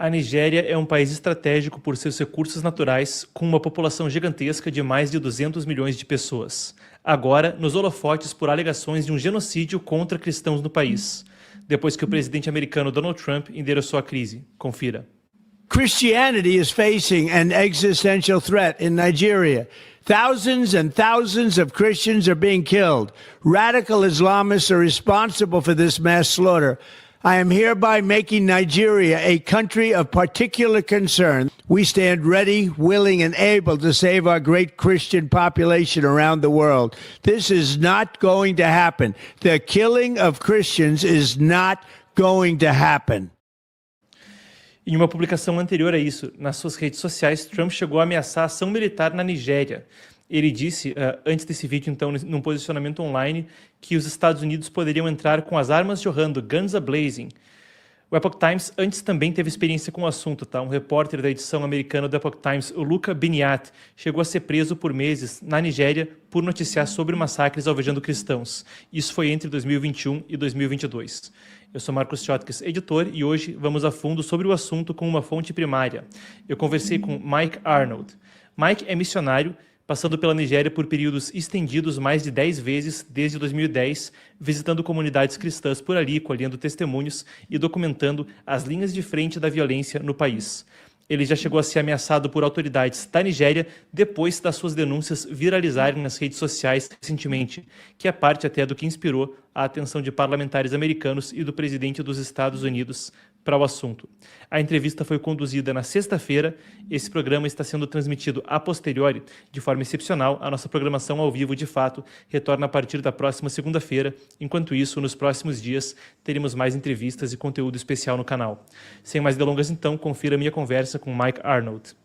A Nigéria é um país estratégico por seus recursos naturais, com uma população gigantesca de mais de 200 milhões de pessoas. Agora, nos holofotes por alegações de um genocídio contra cristãos no país, depois que o presidente americano Donald Trump endereçou a crise. Confira. Christianity is facing an existential threat in Nigeria. Thousands and thousands of Christians are being killed. Radical Islamists are responsible for this mass slaughter. I am hereby making Nigeria a country of particular concern. We stand ready, willing, and able to save our great Christian population around the world. This is not going to happen. The killing of Christians is not going to happen. Em uma publicação anterior a isso, nas suas redes sociais, Trump chegou a ameaçar ação militar na Nigéria. Ele disse, antes desse vídeo, então, num posicionamento online, que os Estados Unidos poderiam entrar com as armas jorrando, guns a-blazing. O Epoch Times antes também teve experiência com o assunto, tá? Um repórter da edição americana do Epoch Times, o Luca Biniat, chegou a ser preso por meses na Nigéria por noticiar sobre massacres alvejando cristãos. Isso foi entre 2021 e 2022. Eu sou Marcos Chotkas, editor, e hoje vamos a fundo sobre o assunto com uma fonte primária. Eu conversei com Mike Arnold. Mike é missionário, passando pela Nigéria por períodos estendidos mais de 10 vezes desde 2010, visitando comunidades cristãs por ali, colhendo testemunhos e documentando as linhas de frente da violência no país. Ele já chegou a ser ameaçado por autoridades da Nigéria depois das suas denúncias viralizarem nas redes sociais recentemente, que é parte até do que inspirou a atenção de parlamentares americanos e do presidente dos Estados Unidos para o assunto. A entrevista foi conduzida na sexta-feira. Esse programa está sendo transmitido a posteriori, de forma excepcional. A nossa programação ao vivo, de fato, retorna a partir da próxima segunda-feira. Enquanto isso, nos próximos dias, teremos mais entrevistas e conteúdo especial no canal. Sem mais delongas, então, confira minha conversa com Mike Arnold.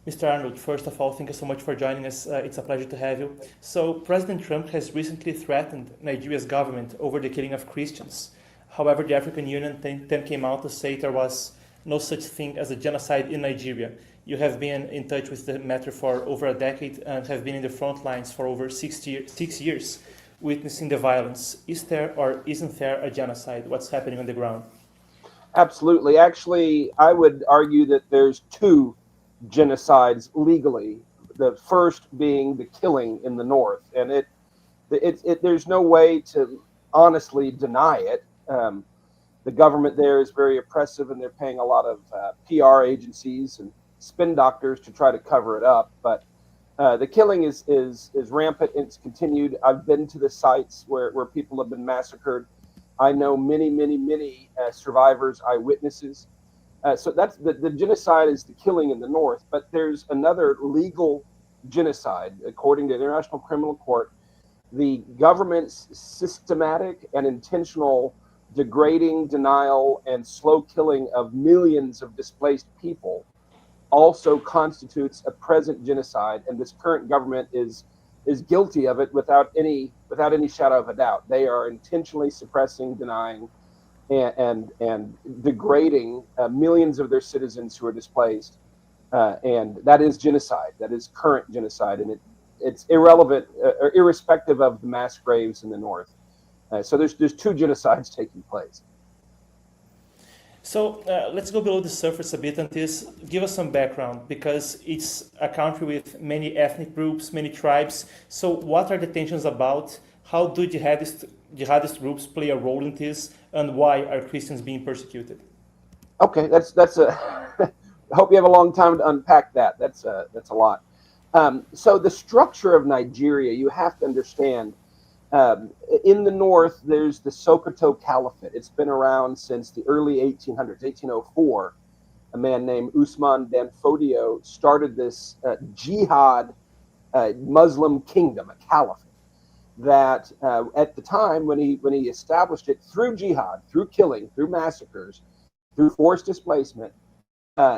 Mr. Arnold, first of all, thank you so much for joining us. It's a pleasure to have you. So, President Trump has recently threatened Nigeria's government over the killing of Christians. However, the African Union then came out to say there was no such thing as a genocide in Nigeria. You have been in touch with the matter for over a decade and have been in the front lines for over 6 years, witnessing the violence. Is there or isn't there a genocide? What's happening on the ground? Absolutely. Actually, I would argue that there's two genocides legally, the first being the killing in the north, and there's no way to honestly deny it. The government there is very oppressive, and they're paying a lot of PR agencies and spin doctors to try to cover it up, but the killing is rampant and it's continued. I've been to the sites where people have been massacred. I know many survivors, eyewitnesses. So that's the genocide is the killing in the north, but there's another legal genocide. According to the International Criminal Court, the government's systematic and intentional degrading, denial, and slow killing of millions of displaced people also constitutes a present genocide, and this current government is guilty of it without any shadow of a doubt. They are intentionally suppressing, denying, and degrading millions of their citizens who are displaced, and that is genocide. That is current genocide, and it's irrelevant, irrespective of the mass graves in the north. So there's two genocides taking place. So let's go below the surface a bit and give us some background, because it's a country with many ethnic groups, many tribes. So what are the tensions about? How do jihadist groups play a role in this, and why are Christians being persecuted? Okay, that's a. I hope you have a long time to unpack that. That's a lot. So the structure of Nigeria, you have to understand. In the north, there's the Sokoto Caliphate. It's been around since the early 1800s, 1804. A man named Usman Dan Fodio started this jihad Muslim kingdom, a caliphate, that at the time when he established it through jihad, through killing, through massacres, through forced displacement,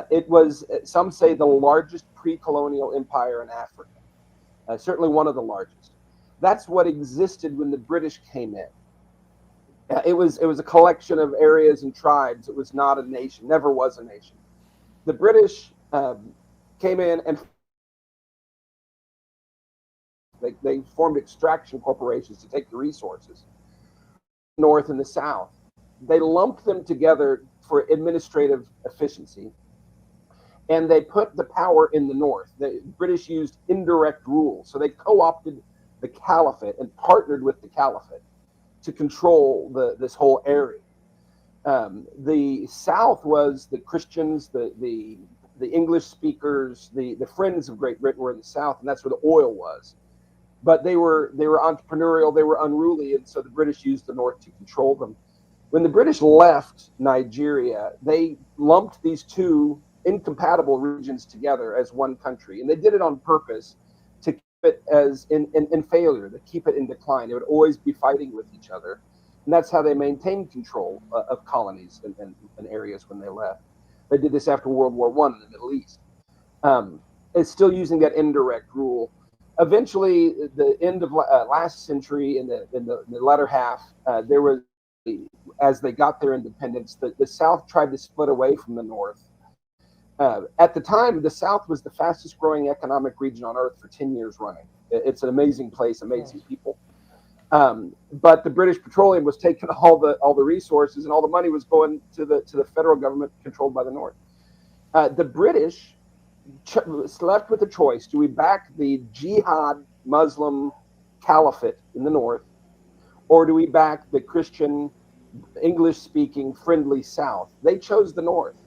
it was, some say, the largest pre-colonial empire in Africa, certainly one of the largest. That's what existed when the British came in. It was a collection of areas and tribes. It was not a nation, never was a nation. The British came in and they formed extraction corporations to take the resources. North and the South. They lumped them together for administrative efficiency, and they put the power in the North. The British used indirect rule, so they co-opted the caliphate and partnered with the caliphate to control this whole area. The South was the Christians, the English speakers, the friends of Great Britain were in the South, and that's where the oil was. But they were entrepreneurial, they were unruly, and so the British used the North to control them. When the British left Nigeria, they lumped these two incompatible regions together as one country, and they did it on purpose to keep it as in failure, to keep it in decline. It would always be fighting with each other, and that's how they maintained control of colonies and areas when they left. They did this after World War I in the Middle East. It's still using that indirect rule. Eventually, the end of last century, in the latter half, there was, as they got their independence, the South tried to split away from the North. At the time, the South was the fastest growing economic region on Earth for 10 years running. It's an amazing place, amazing people. But the British Petroleum was taking all the resources, and all the money was going to the federal government controlled by the North. The British left with a choice: do we back the jihad Muslim caliphate in the North, or do we back the Christian, English-speaking, friendly South? They chose the North.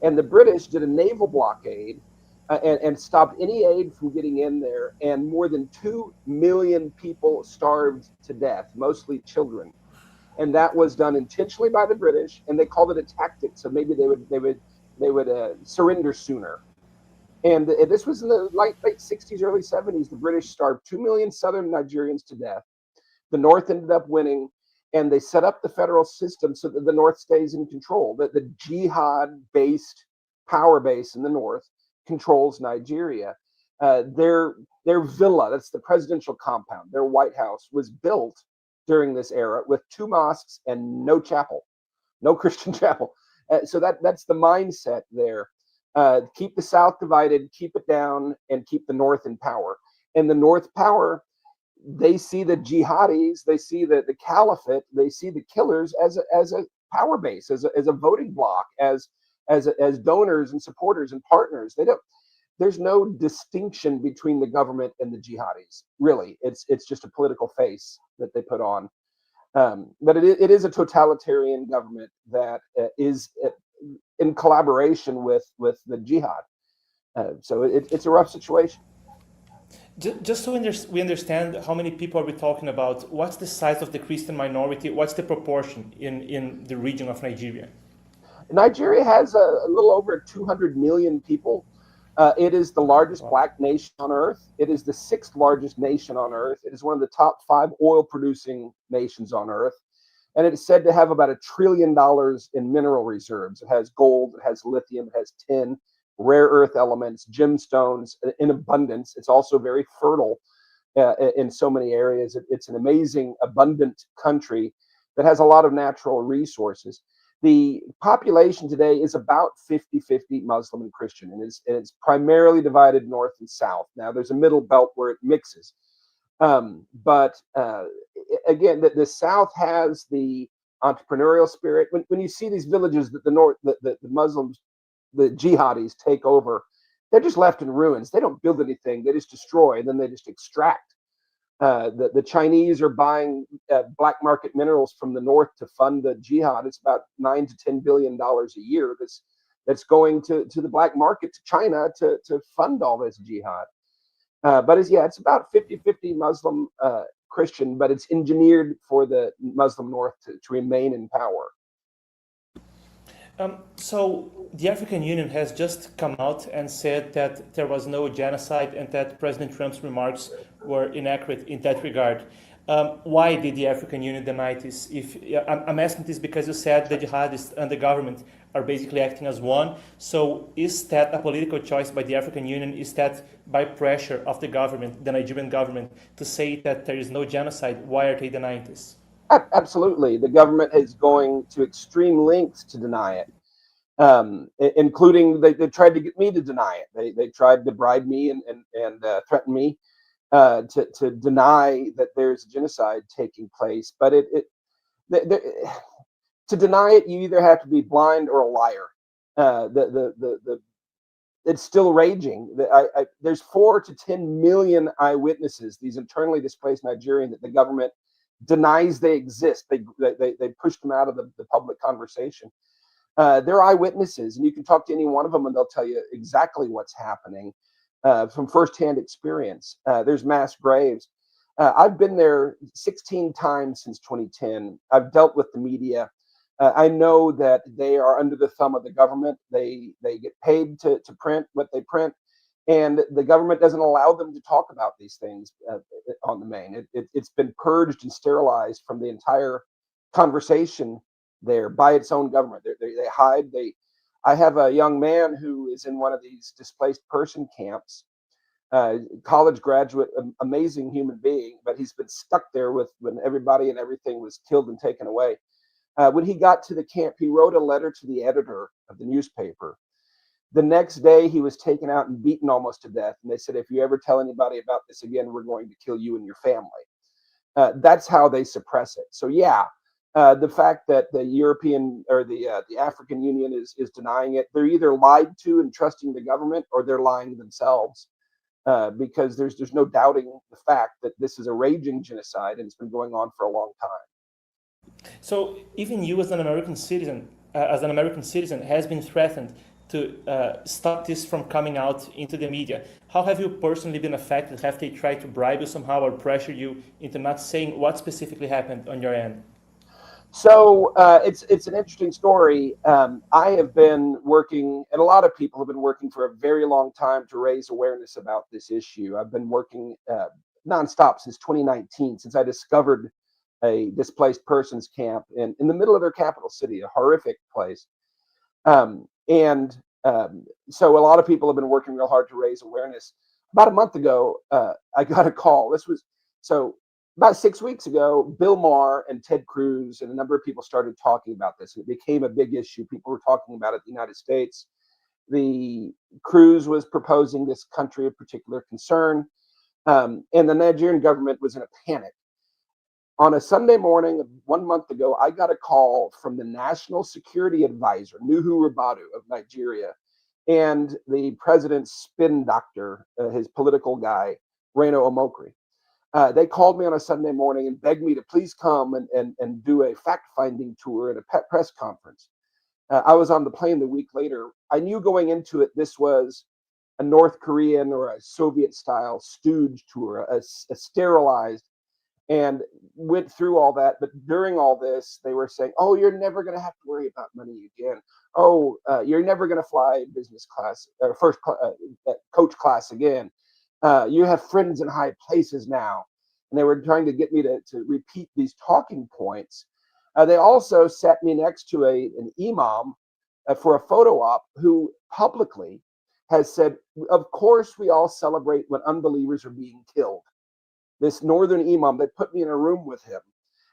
And the British did a naval blockade and stopped any aid from getting in there. And more than 2 million people starved to death, mostly children. And that was done intentionally by the British, and they called it a tactic. So maybe they would surrender sooner. And this was in the late 60s, early 70s. The British starved 2 million southern Nigerians to death. The North ended up winning, and they set up the federal system so that the North stays in control. That the jihad-based power base in the North controls Nigeria. Their villa, that's the presidential compound, their White House, was built during this era with 2 mosques and no chapel, no Christian chapel. So that's the mindset there. Keep the South divided, keep it down, and keep the North in power. And the North power, they see the jihadis, they see the caliphate, they see the killers as a power base, as a voting bloc, as donors and supporters and partners. There's no distinction between the government and the jihadis. Really, it's just a political face that they put on. But it is a totalitarian government that is in collaboration with the jihad. So it's a rough situation. Just so we understand how many people are we talking about, what's the size of the Christian minority? What's the proportion in the region of Nigeria? Nigeria has a little over 200 million people. It is the largest black nation on Earth. It is the 6th largest nation on Earth. It is one of the top 5 oil-producing nations on Earth. And it is said to have about $1 trillion in mineral reserves. It has gold, it has lithium, it has tin, rare earth elements, gemstones in abundance. It's also very fertile in so many areas. It's an amazing, abundant country that has a lot of natural resources. The population today is about 50-50 Muslim and Christian, and it's primarily divided north and south. Now, there's a middle belt where it mixes. But again, the South has the entrepreneurial spirit. When you see these villages that the Muslims, the jihadis take over, they're just left in ruins. They don't build anything. They just destroy, and then they just extract. The Chinese are buying black market minerals from the North to fund the jihad. It's about $9 to $10 billion a year that's going to the black market, to China, to fund all this jihad. But it's about 50-50 Muslim Christian, but it's engineered for the Muslim North to remain in power. So the African Union has just come out and said that there was no genocide and that President Trump's remarks were inaccurate in that regard. Why did the African Union deny this? I'm asking this because you said the jihadists and the government are basically acting as one. So is that a political choice by the African Union? Is that by pressure of the government, the Nigerian government, to say that there is no genocide? Why are they denying this? Absolutely. The government is going to extreme lengths to deny it, including they tried to get me to deny it. They tried to bribe me and threaten me to deny that there's genocide taking place. But to deny it, you either have to be blind or a liar. The It's still raging. There's 4 to 10 million eyewitnesses, these internally displaced Nigerians, that the government denies they exist. They pushed them out of the public conversation. They're eyewitnesses, and you can talk to any one of them, and they'll tell you exactly what's happening from firsthand experience. There's mass graves. I've been there 16 times since 2010. I've dealt with the media. I know that they are under the thumb of the government. They get paid to print what they print, and the government doesn't allow them to talk about these things on the main. It's been purged and sterilized from the entire conversation there by its own government. They hide. I have a young man who is in one of these displaced person camps, college graduate, amazing human being, but he's been stuck there when everybody and everything was killed and taken away. When he got to the camp, he wrote a letter to the editor of the newspaper. The next day, he was taken out and beaten almost to death. And they said, if you ever tell anybody about this again, we're going to kill you and your family. That's how they suppress it. So, yeah, the fact that the European or the African Union is denying it, they're either lied to and trusting the government, or they're lying themselves. Because there's no doubting the fact that this is a raging genocide, and it's been going on for a long time. So even you, as an American citizen, has been threatened to stop this from coming out into the media. How have you personally been affected? Have they tried to bribe you somehow or pressure you into not saying what specifically happened on your end? So it's an interesting story. I have been working, and a lot of people have been working for a very long time to raise awareness about this issue. I've been working nonstop since 2019, since I discovered a displaced persons camp in the middle of their capital city, a horrific place. So a lot of people have been working real hard to raise awareness. About a month ago, I got a call. About 6 weeks ago, Bill Maher and Ted Cruz and a number of people started talking about this. It became a big issue. People were talking about it in the United States. The Cruz was proposing this country of particular concern, and the Nigerian government was in a panic. On a Sunday morning 1 month ago, I got a call from the National Security Advisor, Nuhu Ribadu of Nigeria, and the president's spin doctor, his political guy, Reno Omokri. They called me on a Sunday morning and begged me to please come and do a fact-finding tour at a press conference. I was on the plane the week later. I knew going into it this was a North Korean or a Soviet-style stooge tour, a sterilized, and went through all that. But during all this, they were saying, oh, you're never going to have to worry about money again. Oh, you're never going to fly business class or coach class again. You have friends in high places now. And they were trying to get me to repeat these talking points. They also sat me next to an imam for a photo op who publicly has said, of course, we all celebrate when unbelievers are being killed. This northern imam, they put me in a room with him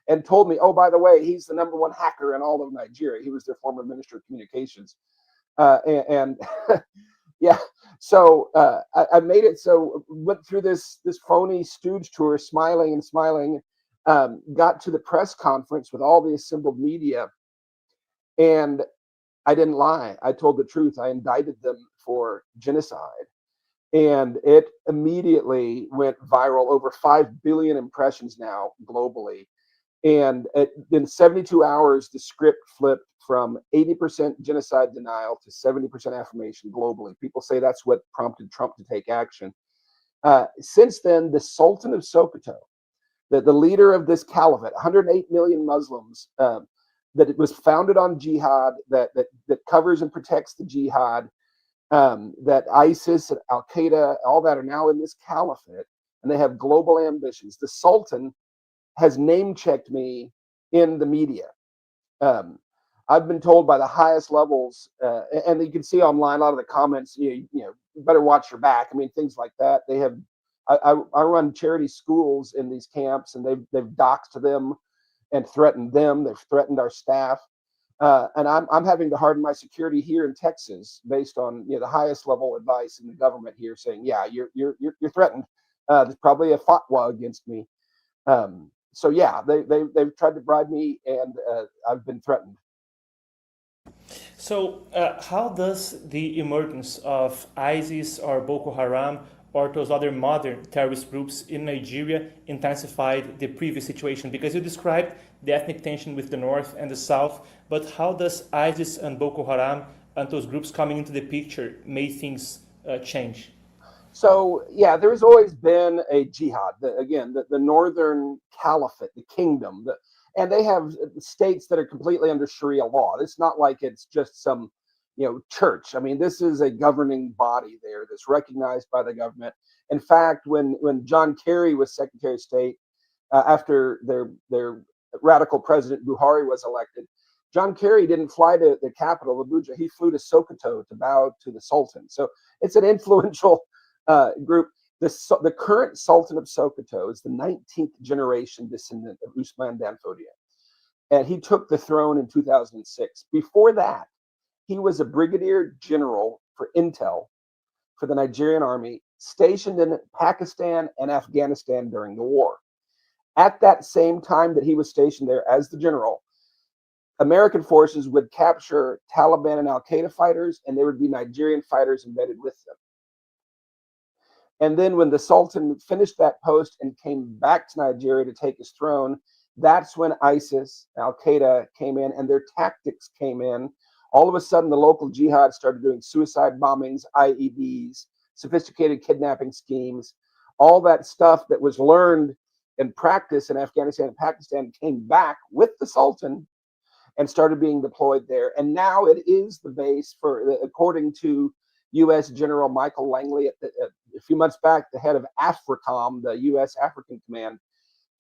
and told me, oh, by the way, he's the #1 hacker in all of Nigeria. He was their former minister of communications. Yeah, so I made it. So went through this phony stooge tour, smiling and smiling, got to the press conference with all the assembled media, and I didn't lie. I told the truth. I indicted them for genocide. And it immediately went viral, over 5 billion impressions now globally. And in 72 hours, the script flipped from 80% genocide denial to 70% affirmation globally. People say that's what prompted Trump to take action. Since then, the Sultan of Sokoto, the leader of this caliphate, 108 million Muslims, that it was founded on jihad, that covers and protects the jihad, that ISIS and Al Qaeda, all that are now in this caliphate, and they have global ambitions. The Sultan has name checked me in the media. I've been told by the highest levels, and you can see online a lot of the comments. You better watch your back. I mean, things like that. They have. I run charity schools in these camps, and they've doxed them and threatened them. They've threatened our staff. And I'm having to harden my security here in Texas based on the highest level advice in the government here, saying, yeah, you're threatened. There's probably a fatwa against me. So yeah, they've tried to bribe me, and I've been threatened. So, how does the emergence of ISIS or Boko Haram or those other modern terrorist groups in Nigeria intensified the previous situation? Because you described the ethnic tension with the north and the south, but how does ISIS and Boko Haram and those groups coming into the picture made things change? So yeah, there's always been a jihad. The northern caliphate, the kingdom, and they have states that are completely under Sharia law. It's not like it's just some, church. I mean, this is a governing body there that's recognized by the government. In fact, when John Kerry was Secretary of State after their radical president Buhari was elected, John Kerry didn't fly to the capital, Abuja. He flew to Sokoto to bow to the Sultan. So it's an influential group. The current Sultan of Sokoto is the 19th generation descendant of Usman Dan Fodio, and he took the throne in 2006. Before that, he was a brigadier general for intel for the Nigerian army, stationed in Pakistan and Afghanistan during the war. At that same time that he was stationed there as the general, American forces would capture Taliban and Al-Qaeda fighters, and there would be Nigerian fighters embedded with them. And then when the Sultan finished that post and came back to Nigeria to take his throne, that's when ISIS, Al-Qaeda came in and their tactics came in. All of a sudden, the local jihad started doing suicide bombings, IEDs, sophisticated kidnapping schemes. All that stuff that was learned and practiced in Afghanistan and Pakistan came back with the Sultan and started being deployed there. And now it is the base for, according to U.S. General Michael Langley, a few months back, the head of AFRICOM, the U.S. African Command,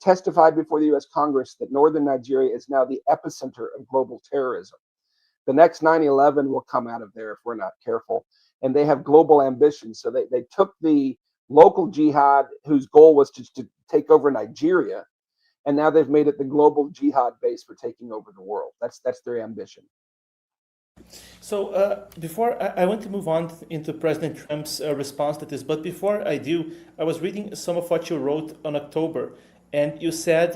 testified before the U.S. Congress that northern Nigeria is now the epicenter of global terrorism. The next 9/11 will come out of there if we're not careful. And they have global ambitions. So they took the local jihad, whose goal was to take over Nigeria, and now they've made it the global jihad base for taking over the world. That's their ambition. So before I want to move on into President Trump's response to this, but before I do, I was reading some of what you wrote on October, and you said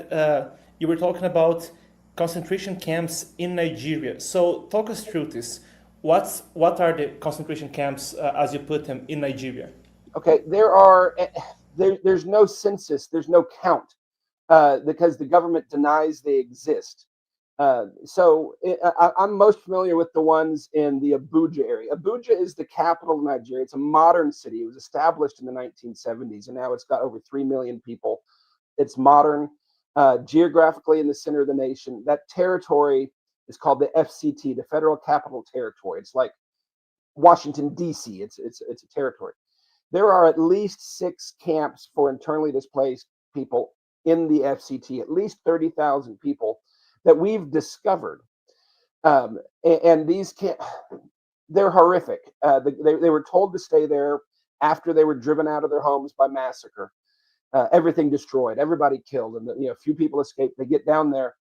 you were talking about concentration camps in Nigeria. So talk us through this. What are the concentration camps, as you put them, in Nigeria? Okay, there's no census, there's no count, because the government denies they exist. I'm most familiar with the ones in the Abuja area. Abuja is the capital of Nigeria. It's a modern city. It was established in the 1970s, and now it's got over 3 million people. It's modern, geographically in the center of the nation. That territory is called the FCT, the Federal Capital Territory. It's like Washington, D.C. It's a territory. There are at least 6 camps for internally displaced people in the FCT, at least 30,000 people that we've discovered. And these they're horrific. They were told to stay there after they were driven out of their homes by massacre. Everything destroyed, everybody killed, and a few people escaped. They get down there,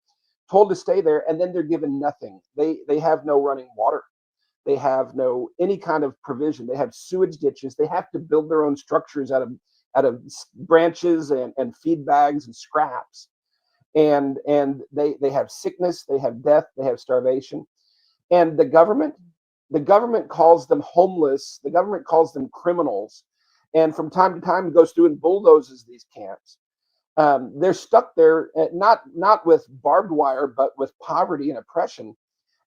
told to stay there, and then they're given nothing. They have no running water. They have no any kind of provision. They have sewage ditches. They have to build their own structures out of branches and feed bags and scraps. And they have sickness, they have death, they have starvation. And the government calls them homeless. The government calls them criminals. And from time to time, it goes through and bulldozes these camps. They're stuck there, not with barbed wire, but with poverty and oppression.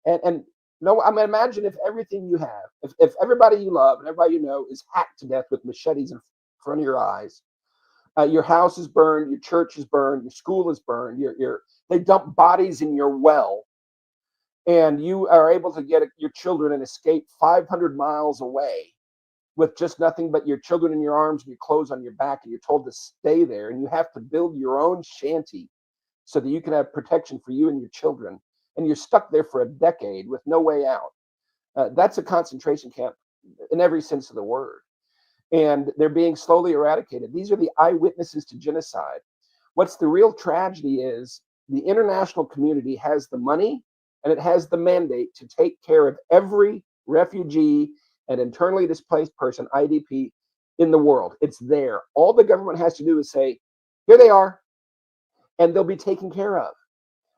And no, I mean, imagine if everything you have, if everybody you love and everybody you know is hacked to death with machetes in front of your eyes. Your house is burned, your church is burned, your school is burned, they dump bodies in your well, and you are able to get your children and escape 500 miles away with just nothing but your children in your arms and your clothes on your back, and you're told to stay there, and you have to build your own shanty so that you can have protection for you and your children, and you're stuck there for a decade with no way out. That's a concentration camp in every sense of the word. And they're being slowly eradicated. These are the eyewitnesses to genocide. What's the real tragedy is the international community has the money and it has the mandate to take care of every refugee and internally displaced person, IDP, in the world. It's there. All the government has to do is say, here they are. and they'll be taken care of.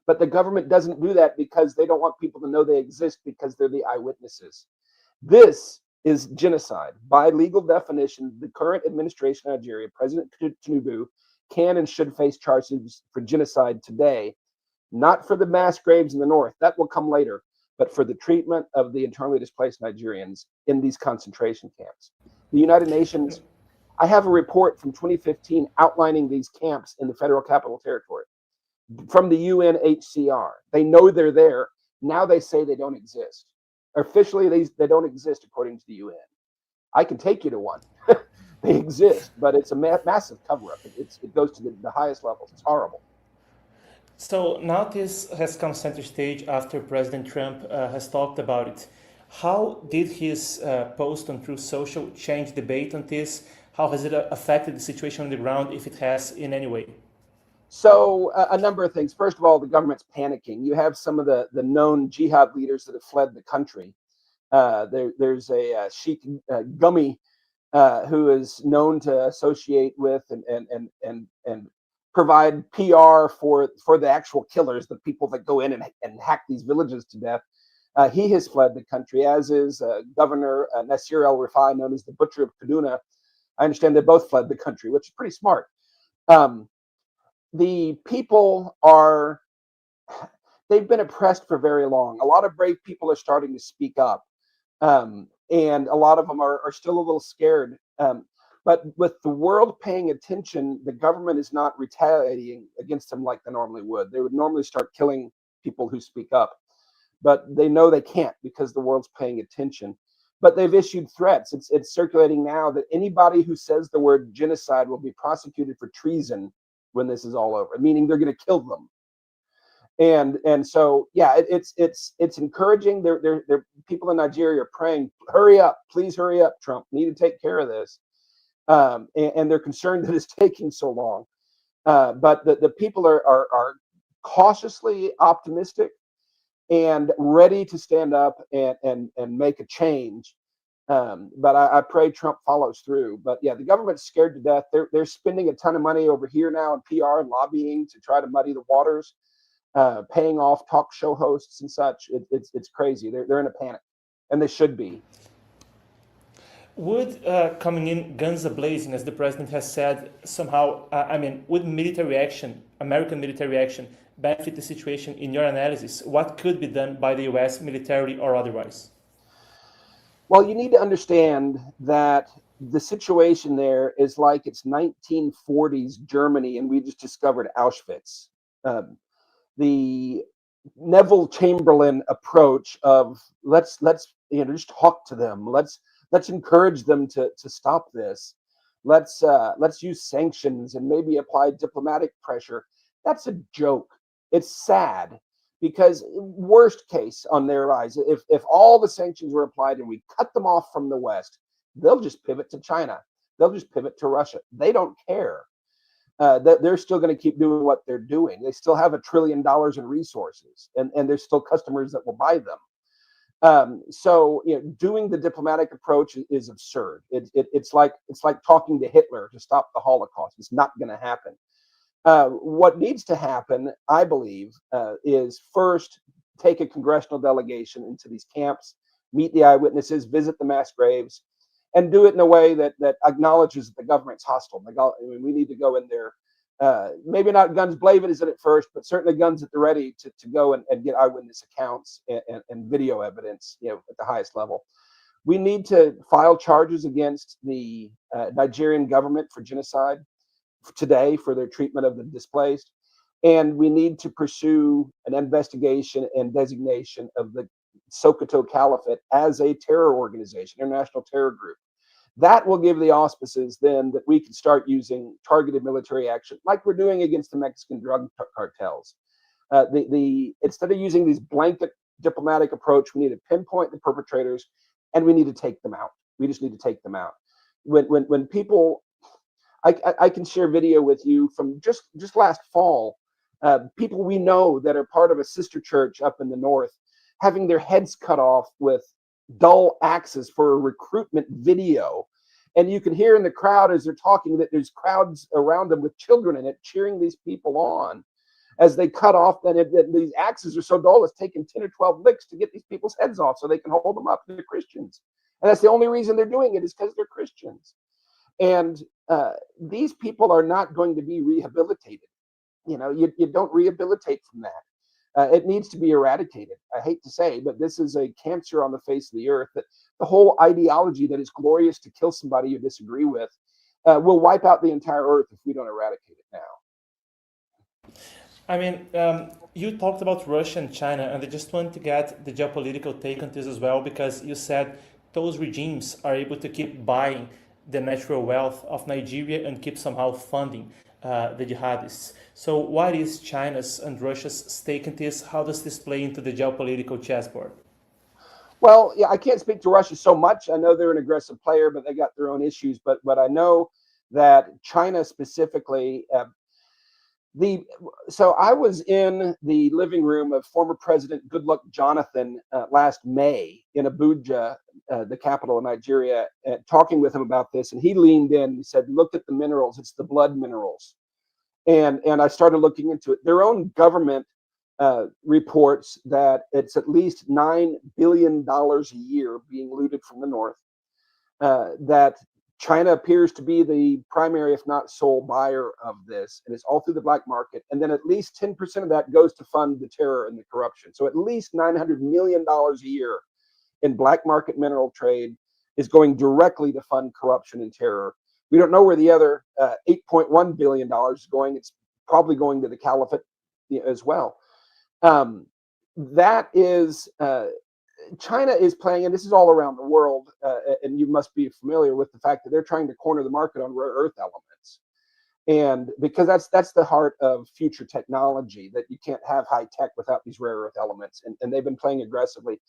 But the government doesn't do that because they don't want people to know they exist because they're the eyewitnesses. This is genocide. By legal definition, the current administration of Nigeria, President Tinubu, can and should face charges for genocide today, not for the mass graves in the north, that will come later, but for the treatment of the internally displaced Nigerians in these concentration camps. The United Nations, I have a report from 2015 outlining these camps in the Federal Capital Territory from the UNHCR. They know they're there. Now they say they don't exist. Officially, they don't exist according to the UN. I can take you to one. They exist, but it's a massive cover-up. It goes to the highest levels. It's horrible. So now this has come center stage after President Trump has talked about it. How did his post on Truth Social change debate on this? How has it affected the situation on the ground, if it has in any way? So a number of things. First of all, the government's panicking. You have some of the known jihad leaders that have fled the country. There's a Sheikh Gummi who is known to associate with and provide PR for the actual killers, the people that go in and hack these villages to death. He has fled the country, as is Governor Nasir El-Rufai, known as the Butcher of Kaduna. I understand they both fled the country, which is pretty smart. The people they've been oppressed for very long. A lot of brave people are starting to speak up. And a lot of them are still a little scared. But with the world paying attention, the government is not retaliating against them like they normally would. They would normally start killing people who speak up. But they know they can't because the world's paying attention. But they've issued threats. It's circulating now that anybody who says the word genocide will be prosecuted for treason when this is all over, meaning they're going to kill them. And so, yeah, it's encouraging. They're people in Nigeria are praying, hurry up, please hurry up, Trump. We need to take care of this. And they're concerned that it's taking so long. But the people are cautiously optimistic and ready to stand up and make a change. But I pray Trump follows through. But yeah, the government's scared to death. They're spending a ton of money over here now in PR and lobbying to try to muddy the waters. Paying off talk show hosts and such. It's crazy. They're in a panic, and they should be. Would coming in guns a-blazing, as the president has said, somehow, would military action, American military action, benefit the situation in your analysis? What could be done by the U.S. militarily or otherwise? Well, you need to understand that the situation there is like it's 1940s Germany, and we just discovered Auschwitz. The Neville Chamberlain approach of let's just talk to them. Let's encourage them to stop this. Let's use sanctions and maybe apply diplomatic pressure. That's a joke. It's sad because worst case on their eyes, if all the sanctions were applied and we cut them off from the West, they'll just pivot to China. They'll just pivot to Russia. They don't care. They're still going to keep doing what they're doing. They still have $1 trillion in resources, and there's still customers that will buy them. So doing the diplomatic approach is absurd. It's like talking to Hitler to stop the Holocaust. It's not going to happen. What needs to happen, I believe, is first take a congressional delegation into these camps, meet the eyewitnesses, visit the mass graves, and do it in a way that acknowledges that the government's hostile. We need to go in there, maybe not guns blazing at first, but certainly guns at the ready to go and get eyewitness accounts and video evidence, at the highest level. We need to file charges against the Nigerian government for genocide today for their treatment of the displaced. And we need to pursue an investigation and designation of the Sokoto Caliphate as a terror organization, international terror group. That will give the auspices then that we can start using targeted military action like we're doing against the Mexican drug cartels. Instead of using these blanket diplomatic approach, we need to pinpoint the perpetrators and we need to take them out. We just need to take them out. When people, I can share video with you from just last fall, people we know that are part of a sister church up in the north having their heads cut off with dull axes for a recruitment video. And you can hear in the crowd as they're talking that there's crowds around them with children in it cheering these people on. as they cut off. And these axes are so dull, it's taken 10 or 12 licks to get these people's heads off so they can hold them up to the Christians. And that's the only reason they're doing it, is because they're Christians. And these people are not going to be rehabilitated. You don't rehabilitate from that. It needs to be eradicated. I hate to say, but this is a cancer on the face of the earth. That the whole ideology that it's glorious to kill somebody you disagree with will wipe out the entire earth if we don't eradicate it now. I mean, you talked about Russia and China, and I just want to get the geopolitical take on this as well, because you said those regimes are able to keep buying the natural wealth of Nigeria and keep somehow funding the jihadists. So what is China's and Russia's stake in this? How does this play into the geopolitical chessboard? Well, yeah, I can't speak to Russia so much. I know they're an aggressive player, but they got their own issues. But I know that China specifically, so I was in the living room of former President Goodluck Jonathan last May in Abuja, the capital of Nigeria, talking with him about this. And he leaned in and he said, look at the minerals. It's the blood minerals. And I started looking into it. Their own government reports that it's at least $9 billion a year being looted from the north, that China appears to be the primary, if not sole, buyer of this, and it's all through the black market. And then at least 10% of that goes to fund the terror and the corruption. So at least $900 million a year in black market mineral trade is going directly to fund corruption and terror. We don't know where the other $8.1 billion is going. It's probably going to the caliphate as well. That is... China is playing, and this is all around the world, and you must be familiar with the fact that they're trying to corner the market on rare earth elements. And because that's the heart of future technology, that you can't have high tech without these rare earth elements. And they've been playing aggressively.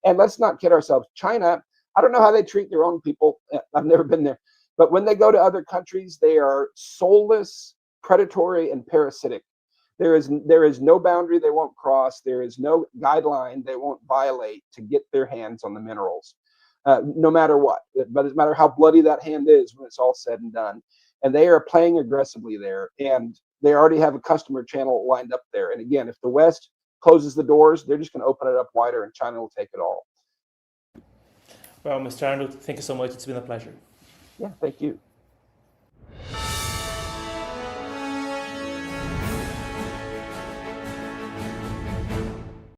And let's not kid ourselves. China, I don't know how they treat their own people. I've never been there. But when they go to other countries, they are soulless, predatory, and parasitic. There is no boundary they won't cross. There is no guideline they won't violate to get their hands on the minerals, no matter what. But it matter how bloody that hand is when it's all said and done. And they are playing aggressively there. And they already have a customer channel lined up there. And again, if the West closes the doors, they're just going to open it up wider, and China will take it all. Well, Mr. Arnold, thank you so much. It's been a pleasure. Yeah, thank you.